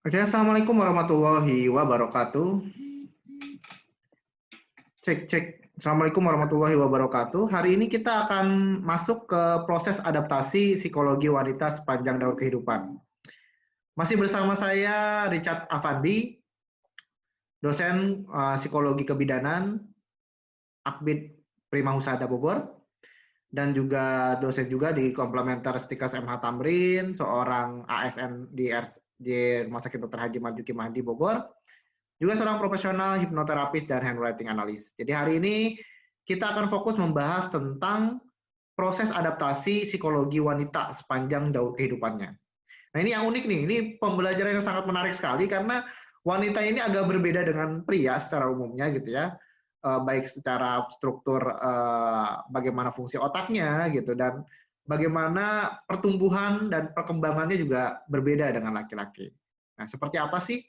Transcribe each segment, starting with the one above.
Oke, assalamualaikum warahmatullahi wabarakatuh. Cek, cek. Assalamualaikum warahmatullahi wabarakatuh. Hari ini kita akan masuk ke proses adaptasi psikologi wanita sepanjang daur kehidupan. Masih bersama saya Richard Afandi, dosen psikologi kebidanan, Akbid Prima Husada Bogor, dan juga dosen juga di Komplementer Stikas MH Tamrin, seorang ASN di Rumah Sakit Dr. Haji Marzuki Mahdi Bogor, juga seorang profesional hipnoterapis dan handwriting analis. Jadi hari ini kita akan fokus membahas tentang proses adaptasi psikologi wanita sepanjang daur kehidupannya. Nah ini yang unik nih, ini pembelajaran yang sangat menarik sekali karena wanita ini agak berbeda dengan pria secara umumnya gitu ya, baik secara struktur bagaimana fungsi otaknya gitu dan bagaimana pertumbuhan dan perkembangannya juga berbeda dengan laki-laki. Nah seperti apa sih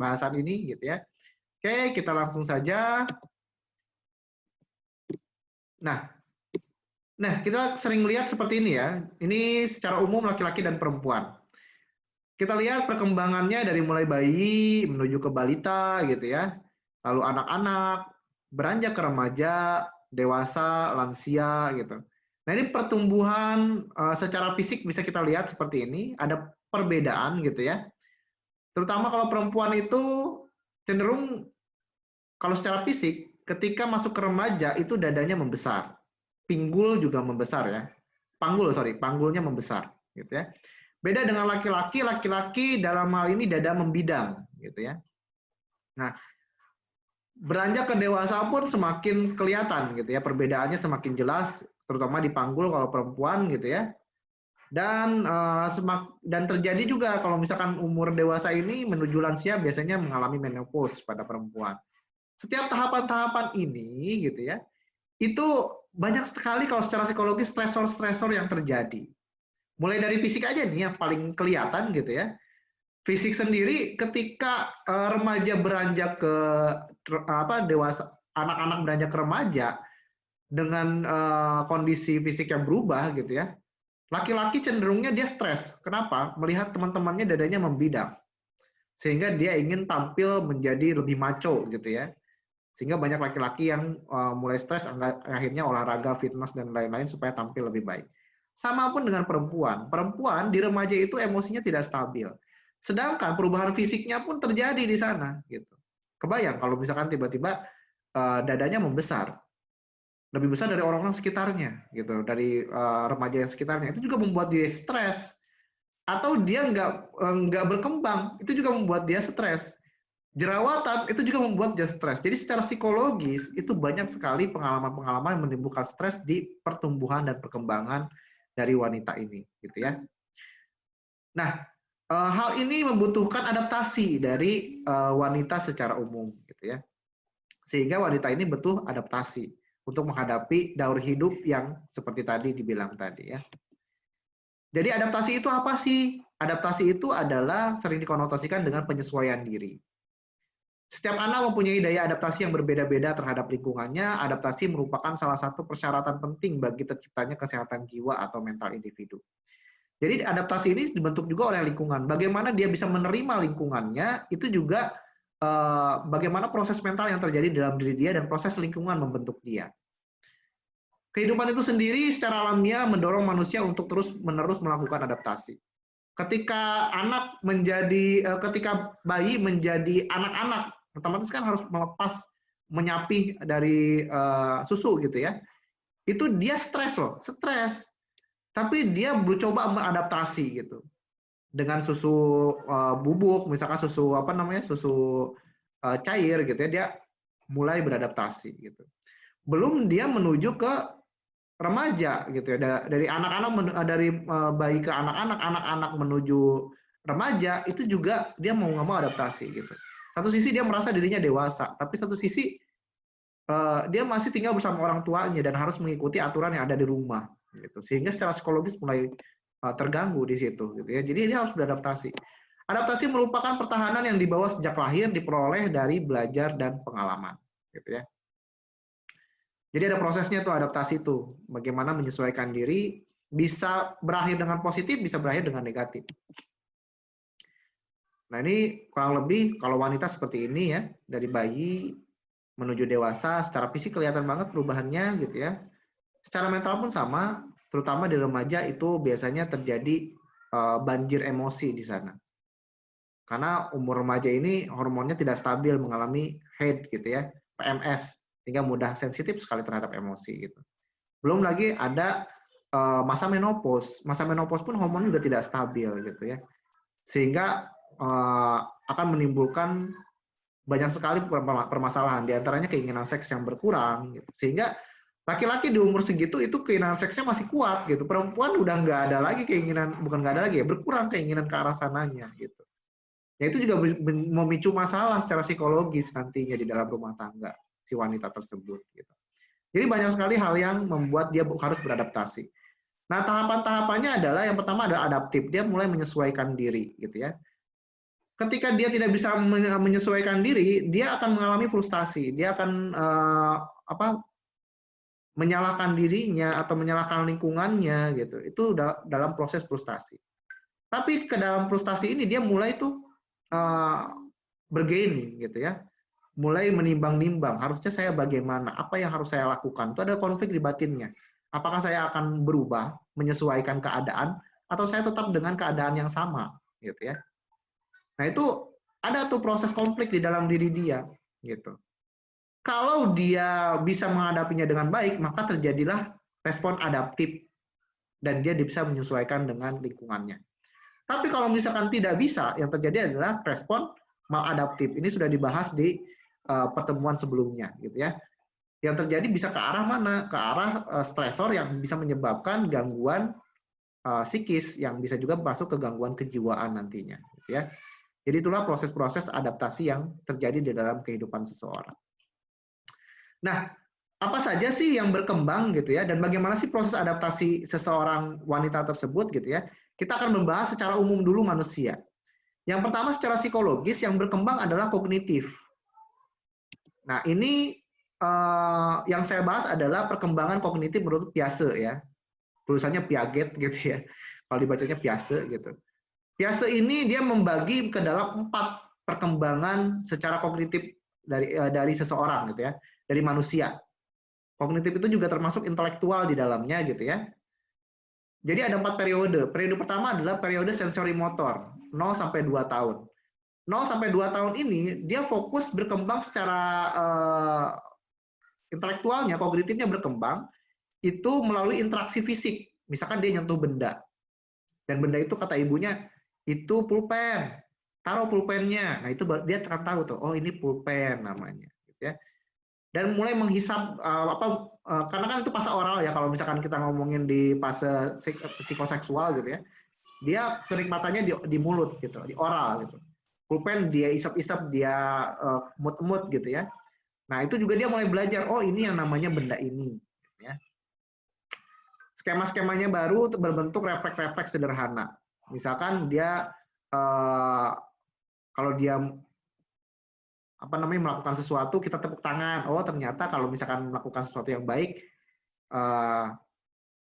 bahasan ini gitu ya? Oke, kita langsung saja. Nah, kita sering lihat seperti ini ya. Ini secara umum laki-laki dan perempuan. Kita lihat perkembangannya dari mulai bayi menuju ke balita gitu ya. Lalu anak-anak, beranjak ke remaja, dewasa, lansia gitu. Nah, ini pertumbuhan secara fisik bisa kita lihat seperti ini, ada perbedaan gitu ya. Terutama kalau perempuan itu cenderung kalau secara fisik ketika masuk ke remaja itu dadanya membesar. Pinggul juga membesar ya. Panggulnya membesar gitu ya. Beda dengan laki-laki, laki-laki dalam hal ini dada membidang gitu ya. Nah, beranjak ke dewasa pun semakin kelihatan gitu ya, perbedaannya semakin jelas terutama di panggul kalau perempuan gitu ya. Dan terjadi juga kalau misalkan umur dewasa ini menuju lansia biasanya mengalami menopause pada perempuan. Setiap tahapan-tahapan ini gitu ya, itu banyak sekali kalau secara psikologi stresor-stresor yang terjadi. Mulai dari fisik aja nih yang paling kelihatan gitu ya. Fisik sendiri ketika remaja beranjak ke dewasa, anak-anak beranjak ke remaja dengan kondisi fisik yang berubah gitu ya. Laki-laki cenderungnya dia stres. Kenapa? Melihat teman-temannya dadanya membidang. Sehingga dia ingin tampil menjadi lebih maco gitu ya. Sehingga banyak laki-laki yang mulai stres akhirnya olahraga, fitness dan lain-lain supaya tampil lebih baik. Sama pun dengan perempuan. Perempuan di remaja itu emosinya tidak stabil. Sedangkan perubahan fisiknya pun terjadi di sana gitu. Kebayang kalau misalkan tiba-tiba dadanya membesar, lebih besar dari orang-orang sekitarnya gitu, dari remaja yang sekitarnya. Itu juga membuat dia stres. Atau dia nggak berkembang, itu juga membuat dia stres. Jerawatan itu juga membuat dia stres. Jadi secara psikologis itu banyak sekali pengalaman-pengalaman yang menimbulkan stres di pertumbuhan dan perkembangan dari wanita ini, gitu ya. Nah, hal ini membutuhkan adaptasi dari wanita secara umum, gitu ya. Sehingga wanita ini butuh adaptasi untuk menghadapi daur hidup yang seperti tadi dibilang tadi ya. Jadi adaptasi itu apa sih? Adaptasi itu adalah sering dikonotasikan dengan penyesuaian diri. Setiap anak mempunyai daya adaptasi yang berbeda-beda terhadap lingkungannya. Adaptasi merupakan salah satu persyaratan penting bagi terciptanya kesehatan jiwa atau mental individu. Jadi adaptasi ini dibentuk juga oleh lingkungan. Bagaimana dia bisa menerima lingkungannya, itu juga bagaimana proses mental yang terjadi dalam diri dia dan proses lingkungan membentuk dia. Kehidupan itu sendiri secara alamiah mendorong manusia untuk terus-menerus melakukan adaptasi. Ketika ketika bayi menjadi anak-anak, otomatis kan harus melepas menyapih dari susu gitu ya. Itu dia stres loh, stres. Tapi dia mencoba beradaptasi gitu. Dengan susu bubuk, misalkan susu susu cair gitu ya, dia mulai beradaptasi gitu. Belum dia menuju ke remaja gitu ya. Dari anak-anak dari bayi ke anak-anak, anak-anak menuju remaja itu juga dia mau nggak mau adaptasi gitu. Satu sisi dia merasa dirinya dewasa, tapi satu sisi dia masih tinggal bersama orang tuanya dan harus mengikuti aturan yang ada di rumah gitu. Sehingga secara psikologis mulai terganggu di situ gitu ya. Jadi dia harus beradaptasi. Adaptasi merupakan pertahanan yang dibawa sejak lahir, diperoleh dari belajar dan pengalaman gitu ya. Jadi ada prosesnya tuh adaptasi tuh, bagaimana menyesuaikan diri, bisa berakhir dengan positif, bisa berakhir dengan negatif. Nah, ini kurang lebih kalau wanita seperti ini ya, dari bayi menuju dewasa, secara fisik kelihatan banget perubahannya gitu ya. Secara mental pun sama, terutama di remaja itu biasanya terjadi banjir emosi di sana. Karena umur remaja ini hormonnya tidak stabil, mengalami HED gitu ya, PMS, sehingga mudah sensitif sekali terhadap emosi gitu. Belum lagi ada masa menopause. Masa menopause pun hormon juga tidak stabil gitu ya. Sehingga akan menimbulkan banyak sekali permasalahan, di antaranya keinginan seks yang berkurang gitu. Sehingga laki-laki di umur segitu itu keinginan seksnya masih kuat gitu. Perempuan udah nggak ada lagi keinginan, bukan nggak ada lagi ya, berkurang keinginan ke arah sananya gitu. Ya itu juga memicu masalah secara psikologis nantinya di dalam rumah tangga si wanita tersebut gitu. Jadi banyak sekali hal yang membuat dia harus beradaptasi. Nah, tahapan-tahapannya adalah yang pertama adalah adaptif. Dia mulai menyesuaikan diri gitu ya. Ketika dia tidak bisa menyesuaikan diri, dia akan mengalami frustasi. Dia akan menyalahkan dirinya atau menyalahkan lingkungannya gitu. Itu dalam proses frustasi. Tapi ke dalam frustasi ini dia mulai tuh bergaining gitu ya, mulai menimbang-nimbang, harusnya saya bagaimana, apa yang harus saya lakukan. Itu ada konflik di batinnya. Apakah saya akan berubah, menyesuaikan keadaan, atau saya tetap dengan keadaan yang sama, gitu ya. Nah itu ada tuh proses konflik di dalam diri dia, gitu. Kalau dia bisa menghadapinya dengan baik, maka terjadilah respon adaptif dan dia bisa menyesuaikan dengan lingkungannya. Tapi kalau misalkan tidak bisa, yang terjadi adalah respon maladaptif. Ini sudah dibahas di pertemuan sebelumnya, gitu ya. Yang terjadi bisa ke arah mana? Ke arah stresor yang bisa menyebabkan gangguan psikis, yang bisa juga masuk ke gangguan kejiwaan nantinya, gitu ya. Jadi itulah proses-proses adaptasi yang terjadi di dalam kehidupan seseorang. Nah, apa saja sih yang berkembang gitu ya, dan bagaimana sih proses adaptasi seseorang wanita tersebut gitu ya. Kita akan membahas secara umum dulu manusia. Yang pertama secara psikologis yang berkembang adalah kognitif. Nah, ini yang saya bahas adalah perkembangan kognitif menurut Piaget ya. Tulisannya Piaget gitu ya. Kalau dibacanya Piaget gitu. Piaget ini dia membagi ke dalam 4 perkembangan secara kognitif dari seseorang gitu ya, dari manusia. Kognitif itu juga termasuk intelektual di dalamnya gitu ya. Jadi ada 4 periode. Periode pertama adalah periode sensori motor, 0 sampai 2 tahun. 0 sampai 2 tahun ini dia fokus berkembang secara intelektualnya, kognitifnya berkembang itu melalui interaksi fisik. Misalkan dia nyentuh benda. Dan benda itu kata ibunya itu pulpen. Taruh pulpennya. Nah, itu dia akan tahu tuh, oh ini pulpen namanya gitu ya. Dan mulai menghisap karena kan itu fase oral ya, kalau misalkan kita ngomongin di fase psikoseksual gitu ya, dia kenikmatannya di mulut gitu, di oral gitu. Pulpen dia isap-isap, dia mut-mut gitu ya. Nah itu juga dia mulai belajar, oh ini yang namanya benda ini gitu ya. Skema-skemanya baru berbentuk refleks-refleks sederhana. Misalkan dia kalau dia melakukan sesuatu, kita tepuk tangan. Oh ternyata kalau misalkan melakukan sesuatu yang baik,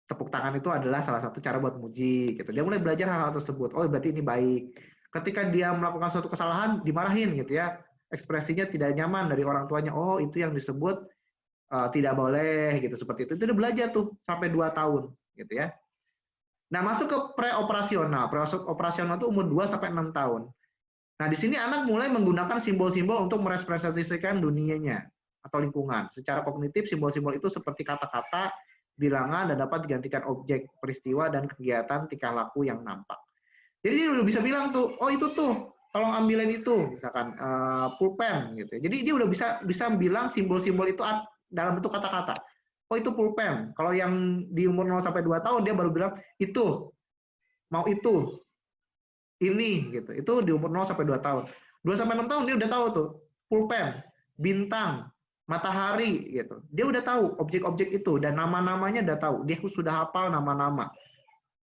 tepuk tangan itu adalah salah satu cara buat muji. Gitu. Dia mulai belajar hal-hal tersebut. Oh berarti ini baik. Ketika dia melakukan suatu kesalahan, dimarahin gitu ya. Ekspresinya tidak nyaman dari orang tuanya. Oh itu yang disebut tidak boleh gitu, seperti itu. Itu dia belajar tuh sampai 2 tahun gitu ya. Nah masuk ke preoperasional. Preoperasional itu umur 2 sampai 6 tahun. Nah, di sini anak mulai menggunakan simbol-simbol untuk merepresentasikan dunianya atau lingkungan. Secara kognitif, simbol-simbol itu seperti kata-kata, bilangan, dan dapat digantikan objek, peristiwa, dan kegiatan tingkah laku yang nampak. Jadi dia udah bisa bilang tuh, oh itu tuh, tolong ambilin itu, misalkan pulpen gitu. Jadi dia udah bisa bilang simbol-simbol itu dalam bentuk kata-kata. Oh itu pulpen. Kalau yang di umur 0 sampai 2 tahun dia baru bilang itu, mau itu, ini gitu. Itu di umur 0 sampai 2 tahun. 2 sampai 6 tahun dia udah tahu tuh. Pulpen, bintang, matahari gitu. Dia udah tahu objek-objek itu dan nama-namanya udah tahu. Dia sudah hafal nama-nama.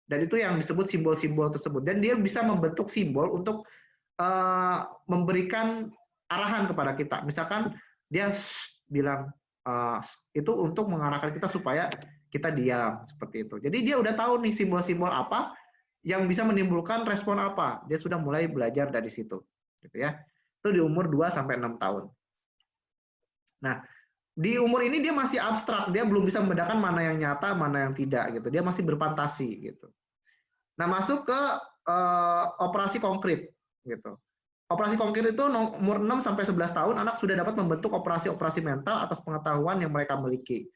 Dan itu yang disebut simbol-simbol tersebut. Dan dia bisa membentuk simbol untuk memberikan arahan kepada kita. Misalkan dia bilang itu untuk mengarahkan kita supaya kita diam seperti itu. Jadi dia udah tahu nih simbol-simbol apa yang bisa menimbulkan respon apa. Dia sudah mulai belajar dari situ, gitu ya. Itu di umur 2 sampai 6 tahun. Nah, di umur ini dia masih abstrak, dia belum bisa membedakan mana yang nyata, mana yang tidak gitu. Dia masih berfantasi gitu. Nah, masuk ke operasi konkret gitu. Operasi konkret itu umur 6 sampai 11 tahun anak sudah dapat membentuk operasi-operasi mental atas pengetahuan yang mereka miliki.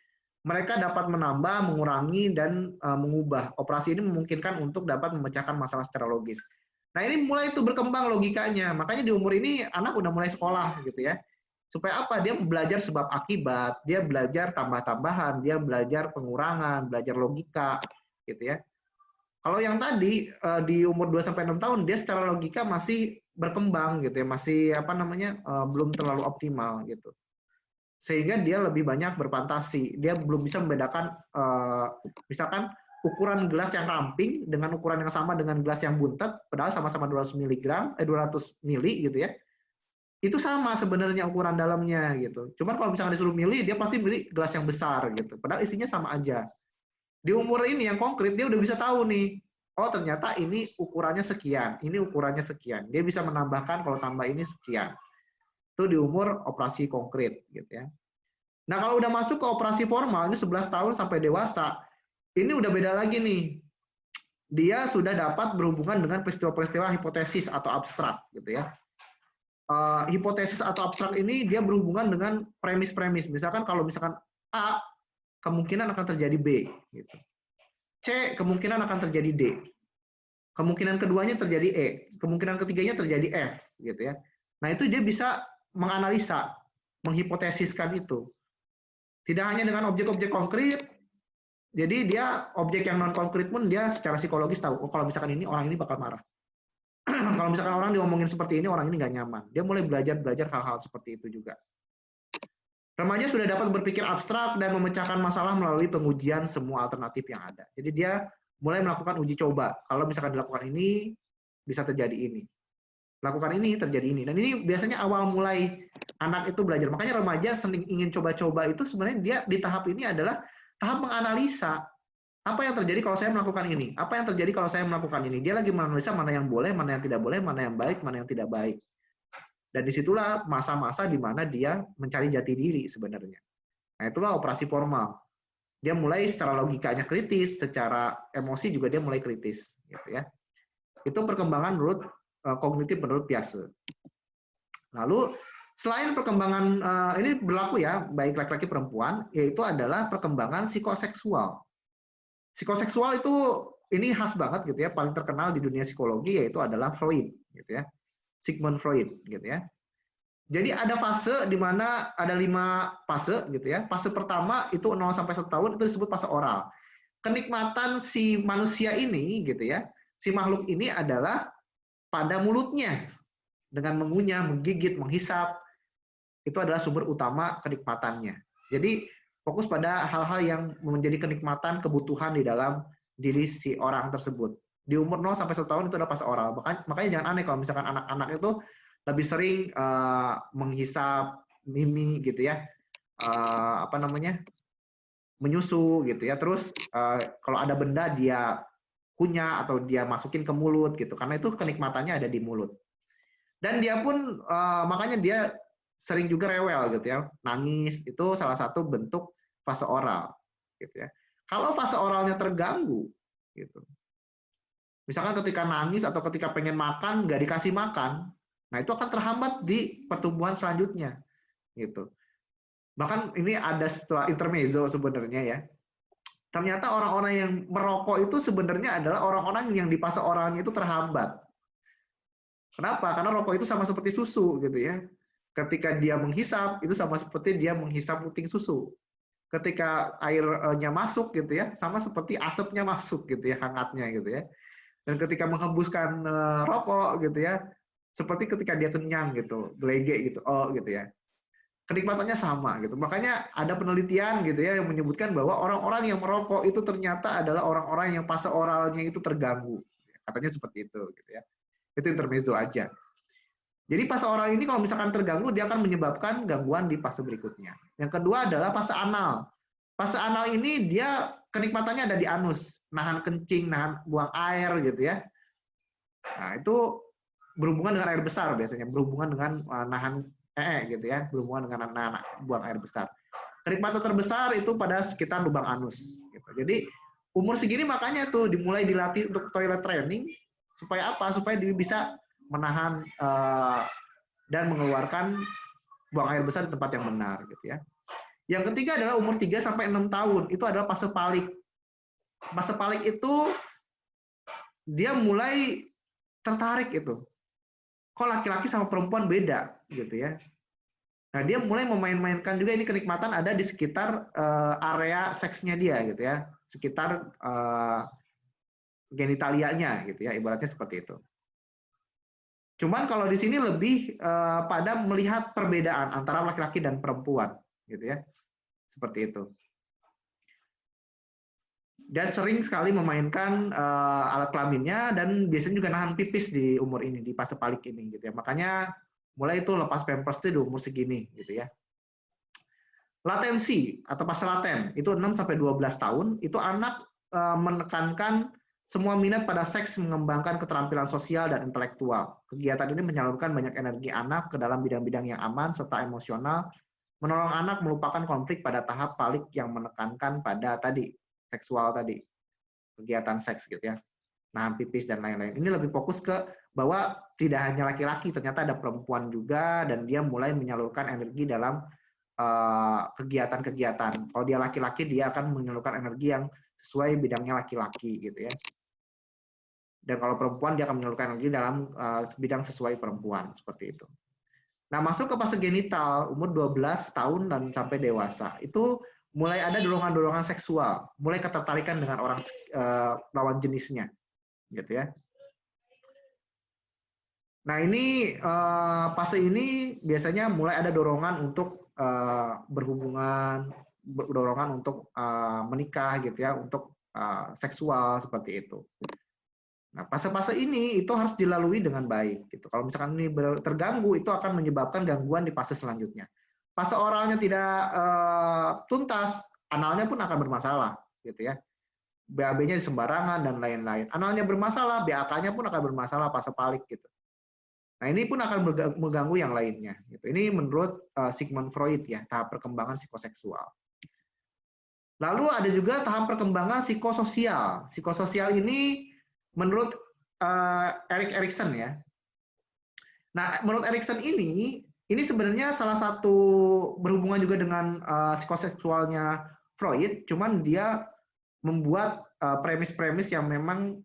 Mereka dapat menambah, mengurangi, dan mengubah. Operasi ini memungkinkan untuk dapat memecahkan masalah secara logis. Nah, ini mulai itu berkembang logikanya. Makanya di umur ini anak udah mulai sekolah gitu ya. Supaya apa? Dia belajar sebab akibat, dia belajar tambah-tambahan, dia belajar pengurangan, belajar logika gitu ya. Kalau yang tadi di umur 2 sampai 6 tahun dia secara logika masih berkembang gitu ya, masih apa namanya? Belum terlalu optimal gitu. Sehingga dia lebih banyak berfantasi. Dia belum bisa membedakan misalkan ukuran gelas yang ramping dengan ukuran yang sama dengan gelas yang buntet, padahal sama-sama 200 mili gitu ya. Itu sama sebenarnya ukuran dalamnya gitu. Cuman kalau misalnya disuruh milih, dia pasti milih gelas yang besar gitu. Padahal isinya sama aja. Di umur ini yang konkret dia udah bisa tahu nih, oh ternyata ini ukurannya sekian, ini ukurannya sekian. Dia bisa menambahkan kalau tambah ini sekian. Itu di umur operasi konkret gitu ya. Nah, kalau udah masuk ke operasi formal, ini 11 tahun sampai dewasa, ini udah beda lagi nih. Dia sudah dapat berhubungan dengan peristiwa-peristiwa hipotesis atau abstrak gitu ya. Hipotesis atau abstrak ini dia berhubungan dengan premis-premis. Misalkan kalau misalkan A, kemungkinan akan terjadi B gitu. C, kemungkinan akan terjadi D. Kemungkinan keduanya terjadi E, kemungkinan ketiganya terjadi F gitu ya. Nah, itu dia bisa menganalisa, menghipotesiskan itu. Tidak hanya dengan objek-objek konkret, jadi dia objek yang non konkret pun dia secara psikologis tahu, oh kalau misalkan ini orang ini bakal marah. Kalau misalkan orang diomongin seperti ini, orang ini nggak nyaman. Dia mulai belajar hal-hal seperti itu juga. Remaja sudah dapat berpikir abstrak dan memecahkan masalah melalui pengujian semua alternatif yang ada. Jadi dia mulai melakukan uji coba. Kalau misalkan dilakukan ini, bisa terjadi ini. Lakukan ini, terjadi ini. Dan ini biasanya awal mulai anak itu belajar. Makanya remaja sering ingin coba-coba itu sebenarnya dia di tahap ini adalah tahap menganalisa. Apa yang terjadi kalau saya melakukan ini? Apa yang terjadi kalau saya melakukan ini? Dia lagi menganalisa mana yang boleh, mana yang tidak boleh, mana yang baik, mana yang tidak baik. Dan disitulah masa-masa di mana dia mencari jati diri sebenarnya. Nah, itulah operasi formal. Dia mulai secara logikanya kritis, secara emosi juga dia mulai kritis, gitu ya. Itu perkembangan menurut kognitif menurut Piaget. Lalu selain perkembangan ini berlaku ya, baik laki-laki perempuan, yaitu adalah perkembangan psikoseksual. Psikoseksual itu ini khas banget gitu ya, paling terkenal di dunia psikologi yaitu adalah Freud, gitu ya. Sigmund Freud gitu ya. Jadi ada fase di mana ada 5 fase gitu ya. Fase pertama itu 0 sampai 1 tahun itu disebut fase oral. Kenikmatan si manusia ini gitu ya, si makhluk ini adalah pada mulutnya dengan mengunyah, menggigit, menghisap. Itu adalah sumber utama kenikmatannya. Jadi fokus pada hal-hal yang menjadi kenikmatan, kebutuhan di dalam diri si orang tersebut. Di umur 0 sampai 1 tahun itu adalah fase oral. Makanya jangan aneh kalau misalkan anak-anak itu lebih sering menghisap mimi gitu ya, apa namanya, menyusu gitu ya. Terus kalau ada benda dia kunyah atau dia masukin ke mulut gitu, karena itu kenikmatannya ada di mulut. Dan dia pun makanya dia sering juga rewel gitu ya, nangis itu salah satu bentuk fase oral gitu ya. Kalau fase oralnya terganggu gitu, misalkan ketika nangis atau ketika pengen makan nggak dikasih makan, nah itu akan terhambat di pertumbuhan selanjutnya gitu. Bahkan ini ada setelah intermezzo sebenarnya ya. Ternyata orang-orang yang merokok itu sebenarnya adalah orang-orang yang di fase oralnya itu terhambat. Kenapa? Karena rokok itu sama seperti susu gitu ya. Ketika dia menghisap itu sama seperti dia menghisap puting susu. Ketika airnya masuk gitu ya, sama seperti asapnya masuk gitu ya, hangatnya gitu ya. Dan ketika menghembuskan rokok gitu ya, seperti ketika dia kenyang gitu, gelege gitu, oh gitu ya. Kenikmatannya sama gitu. Makanya ada penelitian gitu ya yang menyebutkan bahwa orang-orang yang merokok itu ternyata adalah orang-orang yang fase oralnya itu terganggu. Katanya seperti itu gitu ya. Itu intermezzo aja. Jadi fase oral ini kalau misalkan terganggu dia akan menyebabkan gangguan di fase berikutnya. Yang kedua adalah fase anal. Fase anal ini dia kenikmatannya ada di anus. nahan kencing, nahan buang air gitu ya. Nah, itu berhubungan dengan air besar biasanya, berhubungan dengan nahan gitu ya, berhubungan dengan nahan buang air besar. Kenikmatan terbesar itu pada sekitar lubang anus. Gitu. Jadi umur segini makanya tuh dimulai dilatih untuk toilet training supaya apa? Supaya dia bisa menahan dan mengeluarkan buang air besar di tempat yang benar gitu ya. Yang ketiga adalah umur 3 sampai 6 tahun, itu adalah fase palik. Fase palik itu dia mulai tertarik itu. Kok laki-laki sama perempuan beda gitu ya. Nah, dia mulai memain-mainkan juga ini kenikmatan ada di sekitar area seksnya dia gitu ya. Sekitar genitalianya gitu ya, ibaratnya seperti itu. Cuman kalau di sini lebih pada melihat perbedaan antara laki-laki dan perempuan gitu ya. Seperti itu. Dia sering sekali memainkan alat kelaminnya dan biasanya juga nahan pipis di umur ini, di fase palik ini gitu ya. Makanya mulai itu lepas pampers itu di umur segini gitu ya. Latensi atau fase laten itu 6 sampai 12 tahun, itu anak menekankan semua minat pada seks, mengembangkan keterampilan sosial dan intelektual. Kegiatan ini menyalurkan banyak energi anak ke dalam bidang-bidang yang aman serta emosional, menolong anak melupakan konflik pada tahap palik yang menekankan pada tadi seksual tadi, kegiatan seks gitu ya, nahan pipis dan lain-lain. Ini lebih fokus ke bahwa tidak hanya laki-laki, ternyata ada perempuan juga dan dia mulai menyalurkan energi dalam kegiatan-kegiatan. Kalau dia laki-laki, dia akan menyalurkan energi yang sesuai bidangnya laki-laki gitu ya. Dan kalau perempuan, dia akan menyalurkan energi dalam bidang sesuai perempuan, seperti itu. Nah, masuk ke fase genital, umur 12 tahun dan sampai dewasa. Itu mulai ada dorongan-dorongan seksual, mulai ketertarikan dengan orang lawan jenisnya, gitu ya. Nah, ini fase ini biasanya mulai ada dorongan untuk berhubungan, dorongan untuk menikah, gitu ya, untuk seksual seperti itu. Nah, fase-fase ini itu harus dilalui dengan baik. Gitu. Kalau misalkan ini terganggu, itu akan menyebabkan gangguan di fase selanjutnya. Fase oralnya tidak tuntas, analnya pun akan bermasalah, gitu ya. BAB-nya sembarangan dan lain-lain. Analnya bermasalah, BAK-nya pun akan bermasalah, fase palik gitu. Nah, ini pun akan mengganggu yang lainnya. Gitu. Ini menurut Sigmund Freud ya, tahap perkembangan psikoseksual. Lalu ada juga tahap perkembangan psikososial. Psikososial ini menurut Erik Erikson ya. Nah, menurut Erikson ini sebenarnya salah satu berhubungan juga dengan psikoseksualnya Freud, cuman dia membuat premis-premis yang memang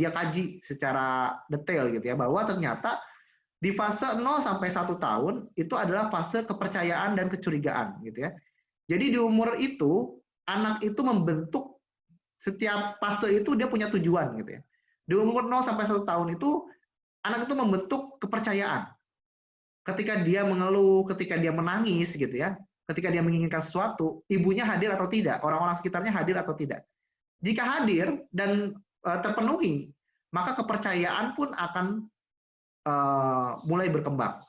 dia kaji secara detail gitu ya, bahwa ternyata di fase 0 sampai 1 tahun itu adalah fase kepercayaan dan kecurigaan gitu ya. Jadi di umur itu anak itu membentuk setiap fase itu dia punya tujuan gitu ya. Di umur 0 sampai 1 tahun itu anak itu membentuk kepercayaan. Ketika dia mengeluh, ketika dia menangis gitu ya, ketika dia menginginkan sesuatu, ibunya hadir atau tidak, orang-orang sekitarnya hadir atau tidak. Jika hadir dan terpenuhi, maka kepercayaan pun akan mulai berkembang.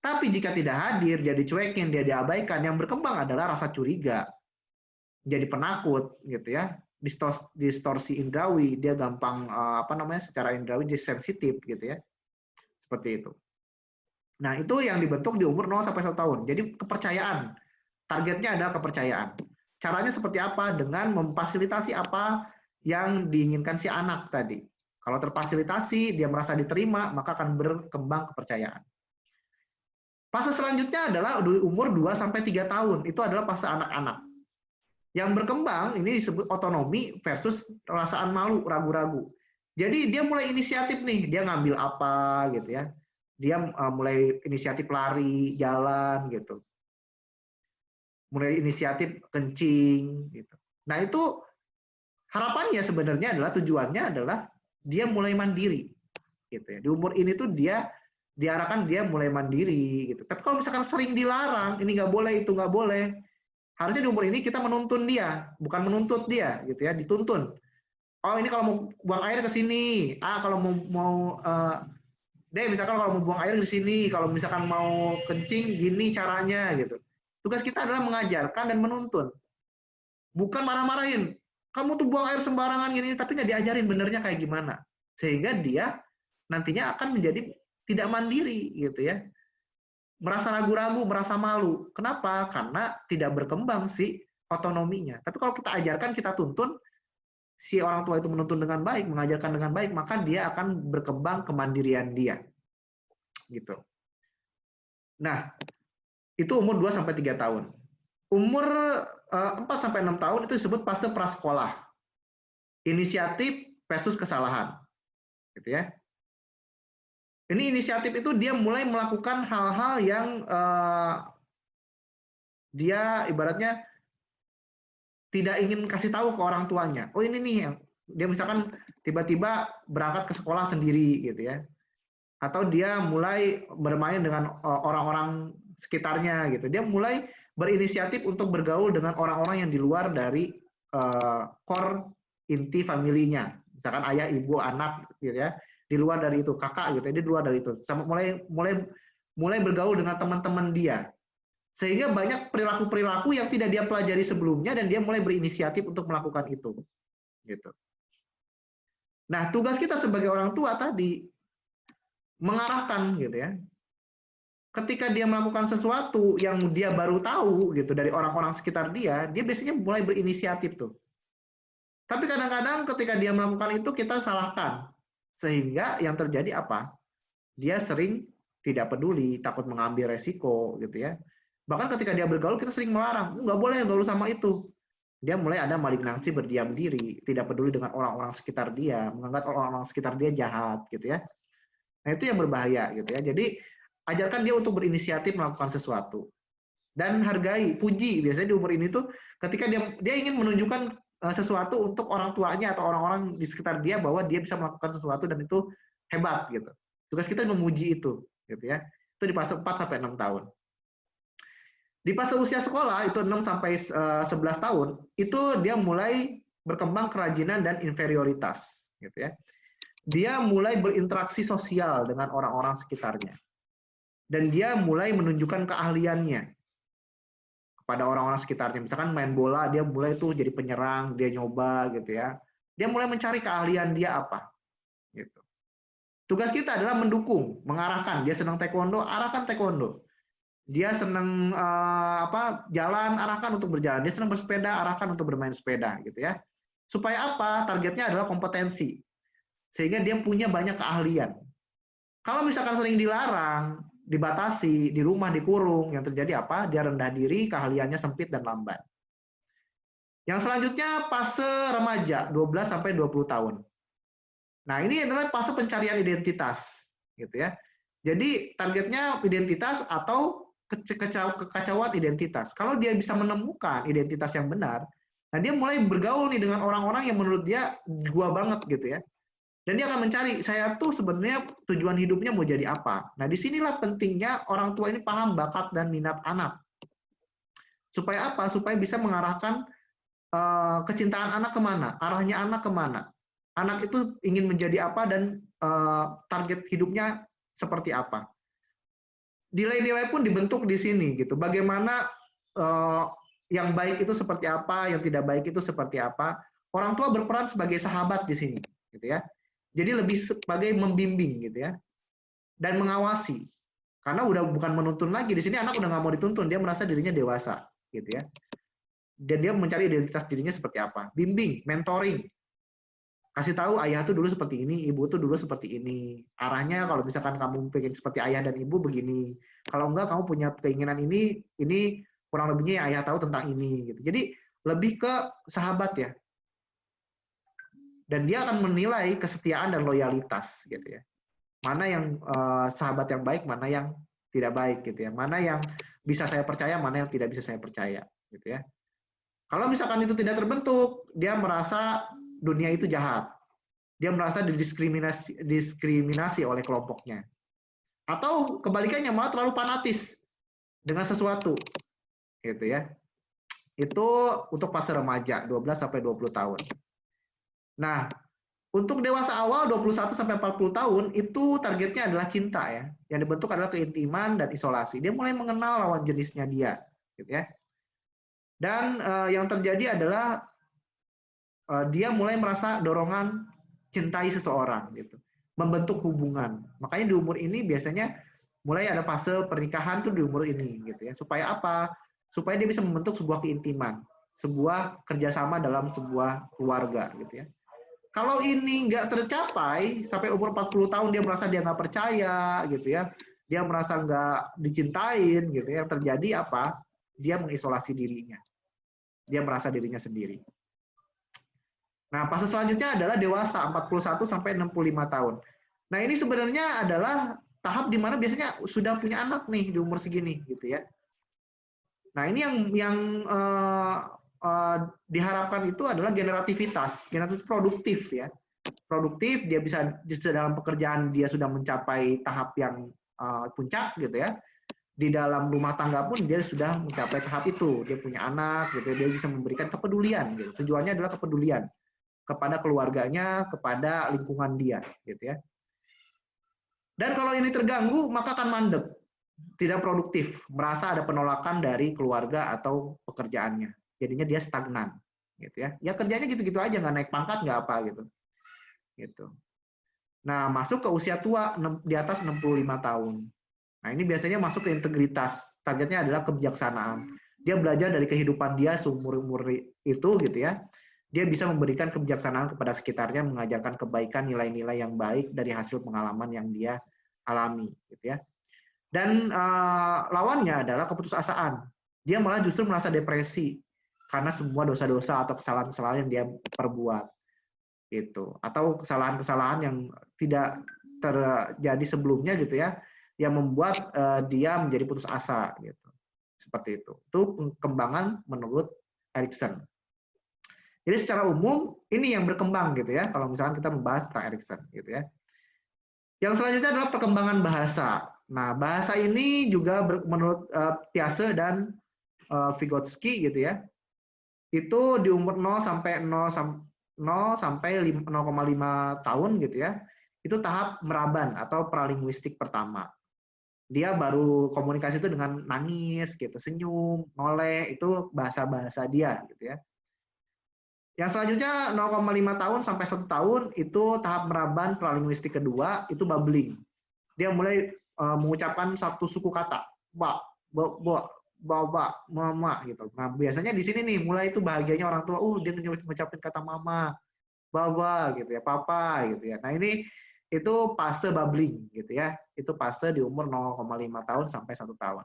Tapi jika tidak hadir, dia dicuekin, dia diabaikan, yang berkembang adalah rasa curiga, jadi penakut gitu ya, distorsi indrawi, dia gampang secara indrawi dia sensitif gitu ya, seperti itu. Nah, itu yang dibentuk di umur 0 sampai 1 tahun. Jadi kepercayaan, targetnya adalah kepercayaan. Caranya seperti apa? Dengan memfasilitasi apa yang diinginkan si anak tadi. Kalau terfasilitasi, dia merasa diterima, maka akan berkembang kepercayaan. Fase selanjutnya adalah di umur 2 sampai 3 tahun. Itu adalah fase anak-anak. Yang berkembang ini disebut otonomi versus perasaan malu, ragu-ragu. Jadi dia mulai inisiatif nih, dia ngambil apa gitu ya. Dia mulai inisiatif lari, jalan gitu. Mulai inisiatif kencing gitu. Nah, itu harapannya sebenarnya adalah tujuannya adalah dia mulai mandiri gitu ya. Di umur ini tuh dia diarahkan dia mulai mandiri gitu. Tapi kalau misalkan sering dilarang, ini nggak boleh, itu nggak boleh, harusnya di umur ini kita menuntun dia, bukan menuntut dia gitu ya, dituntun. Oh, ini kalau mau buang air ke sini, kalau mau misalkan kalau mau buang air di sini, kalau misalkan mau kencing gini caranya gitu. Tugas kita adalah mengajarkan dan menuntun. Bukan marah-marahin. kamu tuh buang air sembarangan gini, tapi nggak diajarin benernya kayak gimana. Sehingga dia nantinya akan menjadi tidak mandiri gitu ya. Merasa ragu-ragu, merasa malu. Kenapa? Karena tidak berkembang si otonominya. Tapi kalau kita ajarkan, kita tuntun, si orang tua itu menuntun dengan baik, mengajarkan dengan baik, maka dia akan berkembang kemandirian dia. Gitu. Nah, itu umur 2 sampai 3 tahun. Umur 4 sampai 6 tahun itu disebut fase prasekolah. Inisiatif versus kesalahan. Gitu ya. Ini inisiatif itu dia mulai melakukan hal-hal yang dia ibaratnya tidak ingin kasih tahu ke orang tuanya. Oh ini nih, dia misalkan tiba-tiba berangkat ke sekolah sendiri gitu ya. Atau dia mulai bermain dengan orang-orang sekitarnya gitu. Dia mulai berinisiatif untuk bergaul dengan orang-orang yang di luar dari core inti familinya. Misalkan ayah, ibu, anak gitu ya. Di luar dari itu, kakak gitu ya, di luar dari itu. Sama mulai bergaul dengan teman-teman dia. Sehingga banyak perilaku-perilaku yang tidak dia pelajari sebelumnya dan dia mulai berinisiatif untuk melakukan itu. Gitu. Nah, tugas kita sebagai orang tua tadi mengarahkan gitu ya. Ketika dia melakukan sesuatu yang dia baru tahu gitu dari orang-orang sekitar dia biasanya mulai berinisiatif tuh. Tapi kadang-kadang ketika dia melakukan itu kita salahkan. Sehingga yang terjadi apa? Dia sering tidak peduli, takut mengambil resiko gitu ya. Bahkan ketika dia bergaul kita sering melarang, nggak boleh gaul sama itu. Dia mulai ada malignansi, berdiam diri, tidak peduli dengan orang-orang sekitar dia, menganggap orang-orang sekitar dia jahat gitu ya. Nah, itu yang berbahaya gitu ya. Jadi ajarkan dia untuk berinisiatif melakukan sesuatu. Dan hargai, puji. Biasanya di umur ini tuh ketika dia ingin menunjukkan sesuatu untuk orang tuanya atau orang-orang di sekitar dia bahwa dia bisa melakukan sesuatu dan itu hebat gitu. Tugas kita memuji itu gitu ya. Itu di fase 4 sampai 6 tahun. Di fase usia sekolah itu 6 sampai 11 tahun, itu dia mulai berkembang kerajinan dan inferioritas gitu ya. Dia mulai berinteraksi sosial dengan orang-orang sekitarnya. Dan dia mulai menunjukkan keahliannya kepada orang-orang sekitarnya. Misalkan main bola, dia mulai tuh jadi penyerang, dia nyoba gitu ya. Dia mulai mencari keahlian dia apa. Gitu. Tugas kita adalah mendukung, mengarahkan. Dia senang taekwondo, arahkan taekwondo. Dia senang jalan, arahkan untuk berjalan. Dia senang bersepeda, arahkan untuk bermain sepeda gitu ya. Supaya apa? Targetnya adalah kompetensi. Sehingga dia punya banyak keahlian. Kalau misalkan sering dilarang, dibatasi, di rumah dikurung, yang terjadi apa? Dia rendah diri, keahliannya sempit dan lambat. Yang selanjutnya fase remaja, 12 sampai 20 tahun. Nah, ini adalah fase pencarian identitas, gitu ya. Jadi targetnya identitas atau kekacauan identitas. Kalau dia bisa menemukan identitas yang benar, nah dia mulai bergaul nih dengan orang-orang yang menurut dia gua banget gitu ya. Dan dia akan mencari, saya tuh sebenarnya tujuan hidupnya mau jadi apa. Nah, disinilah pentingnya orang tua ini paham bakat dan minat anak. Supaya apa? Supaya bisa mengarahkan kecintaan anak kemana, arahnya anak kemana. Anak itu ingin menjadi apa dan target hidupnya seperti apa. Nilai-nilai pun dibentuk di sini gitu. Bagaimana yang baik itu seperti apa, yang tidak baik itu seperti apa. Orang tua berperan sebagai sahabat di sini, gitu ya. Jadi lebih sebagai membimbing gitu ya. Dan mengawasi. Karena udah bukan menuntun lagi. Di sini anak udah nggak mau dituntun, dia merasa dirinya dewasa, gitu ya. Dan dia mencari identitas dirinya seperti apa. Bimbing, mentoring. Kasih tahu ayah tuh dulu seperti ini, ibu tuh dulu seperti ini. Arahnya kalau misalkan kamu pengen seperti ayah dan ibu begini. Kalau enggak kamu punya keinginan ini kurang lebihnya yang ayah tahu tentang ini gitu. Jadi lebih ke sahabat ya. Dan dia akan menilai kesetiaan dan loyalitas gitu ya. Mana yang sahabat yang baik, mana yang tidak baik gitu ya. Mana yang bisa saya percaya, mana yang tidak bisa saya percaya gitu ya. Kalau misalkan itu tidak terbentuk, dia merasa dunia itu jahat. Dia merasa didiskriminasi oleh kelompoknya. Atau kebalikannya malah terlalu fanatis dengan sesuatu. Gitu ya. Itu untuk fase remaja 12 sampai 20 tahun. Nah, untuk dewasa awal 21 sampai 40 tahun itu targetnya adalah cinta ya. Yang dibentuk adalah keintiman dan isolasi. Dia mulai mengenal lawan jenisnya dia, gitu ya. Dan yang terjadi adalah dia mulai merasa dorongan cintai seseorang gitu, membentuk hubungan. Makanya di umur ini biasanya mulai ada fase pernikahan tuh di umur ini gitu ya. Supaya apa? Supaya dia bisa membentuk sebuah keintiman, sebuah kerjasama dalam sebuah keluarga gitu ya. Kalau ini nggak tercapai sampai umur 40 tahun dia merasa dia nggak percaya gitu ya, dia merasa nggak dicintain gitu ya, yang terjadi apa? Dia mengisolasi dirinya, dia merasa dirinya sendiri. Nah, fase selanjutnya adalah dewasa, 41 sampai 65 tahun. Nah, ini sebenarnya adalah tahap di mana biasanya sudah punya anak nih di umur segini gitu ya. Nah, ini yang diharapkan itu adalah generativitas produktif ya. Produktif, dia bisa dalam pekerjaan dia sudah mencapai tahap yang puncak gitu ya. Di dalam rumah tangga pun dia sudah mencapai tahap itu, dia punya anak gitu, dia bisa memberikan kepedulian gitu. Tujuannya adalah kepedulian kepada keluarganya, kepada lingkungan dia gitu ya. Dan kalau ini terganggu maka akan mandek, tidak produktif, merasa ada penolakan dari keluarga atau pekerjaannya. Jadinya dia stagnan gitu ya. Ya kerjanya gitu-gitu aja, nggak naik pangkat, nggak apa gitu. Gitu. Nah, masuk ke usia tua di atas 65 tahun. Nah, ini biasanya masuk ke integritas. Targetnya adalah kebijaksanaan. Dia belajar dari kehidupan dia seumur-umur itu gitu ya. Dia bisa memberikan kebijaksanaan kepada sekitarnya, mengajarkan kebaikan, nilai-nilai yang baik dari hasil pengalaman yang dia alami gitu ya. Dan lawannya adalah keputusasaan. Dia malah justru merasa depresi karena semua dosa-dosa atau kesalahan-kesalahan yang dia perbuat. Gitu. Atau kesalahan-kesalahan yang tidak terjadi sebelumnya gitu ya, yang membuat dia menjadi putus asa gitu. Seperti itu. Itu perkembangan menurut Erikson. Jadi secara umum ini yang berkembang gitu ya, kalau misalkan kita membahas tentang Erikson gitu ya. Yang selanjutnya adalah perkembangan bahasa. Nah, bahasa ini juga menurut Piaget dan Vygotsky gitu ya, itu di umur 0 sampai 0,5 tahun gitu ya, itu tahap meraban atau pralinguistik pertama. Dia baru komunikasi itu dengan nangis gitu, senyum, noleh, itu bahasa-bahasa dia gitu ya. Yang selanjutnya 0,5 tahun sampai 1 tahun itu tahap meraban pralinguistik kedua, itu bubbling. Dia mulai mengucapkan satu suku kata, ba, baba, mama gitu. Nah, biasanya di sini nih mulai itu bahagianya orang tua, dia ngucapin kata mama, baba gitu ya, papa gitu ya. Nah, ini itu fase bubbling gitu ya. Itu fase di umur 0,5 tahun sampai 1 tahun.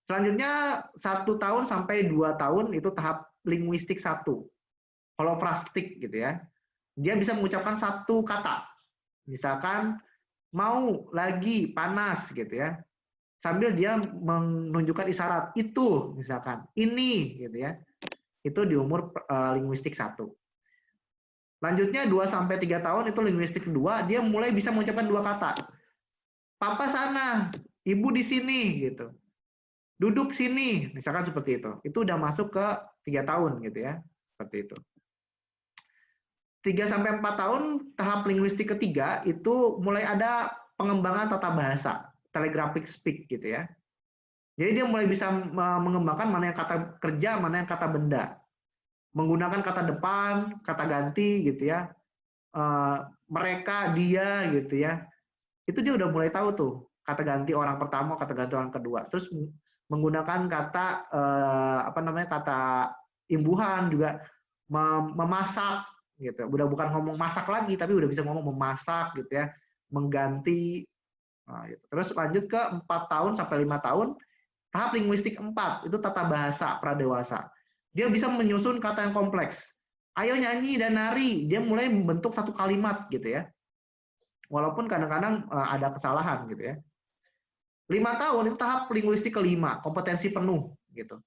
Selanjutnya 1 tahun sampai 2 tahun itu tahap linguistik 1. Holofrastik gitu ya. Dia bisa mengucapkan satu kata. Misalkan mau, lagi, panas gitu ya. Sambil dia menunjukkan isyarat itu misalkan, ini gitu ya. Itu di umur linguistik 1. Lanjutnya 2 sampai 3 tahun itu linguistik kedua, dia mulai bisa mengucapkan 2 kata. Papa sana, ibu di sini gitu. Duduk sini, misalkan seperti itu. Itu udah masuk ke 3 tahun gitu ya. Seperti itu. 3 sampai 4 tahun tahap linguistik ketiga itu mulai ada pengembangan tata bahasa, telegraphic speak gitu ya. Jadi dia mulai bisa mengembangkan mana yang kata kerja, mana yang kata benda. Menggunakan kata depan, kata ganti gitu ya. Mereka, dia gitu ya. Itu dia udah mulai tahu tuh kata ganti orang pertama, kata ganti orang kedua. Terus menggunakan kata kata imbuhan juga, memasak gitu. Udah bukan ngomong masak lagi, tapi udah bisa ngomong memasak gitu ya, mengganti. Nah, gitu. Terus lanjut ke 4 tahun sampai 5 tahun, tahap linguistik 4, itu tata bahasa pradewasa. Dia bisa menyusun kata yang kompleks. Ayo nyanyi dan nari, dia mulai membentuk satu kalimat gitu ya. Walaupun kadang-kadang ada kesalahan gitu ya. 5 tahun itu tahap linguistik kelima, kompetensi penuh gitu.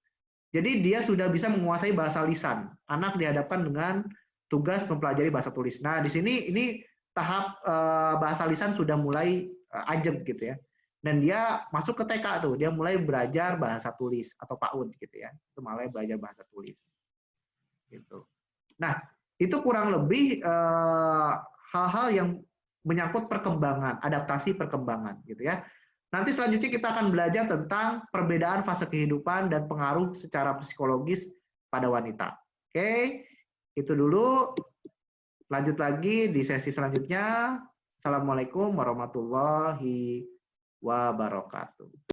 Jadi dia sudah bisa menguasai bahasa lisan. Anak dihadapkan dengan tugas mempelajari bahasa tulis. Nah, di sini ini tahap bahasa lisan sudah mulai ajeg gitu ya. Dan dia masuk ke TK tuh, dia mulai belajar bahasa tulis atau PAUD gitu ya. Itu mulai belajar bahasa tulis. Gitu. Nah, itu kurang lebih hal-hal yang menyangkut perkembangan, adaptasi perkembangan gitu ya. Nanti selanjutnya kita akan belajar tentang perbedaan fase kehidupan dan pengaruh secara psikologis pada wanita. Oke. Itu dulu, lanjut lagi di sesi selanjutnya. Assalamualaikum warahmatullahi wabarakatuh.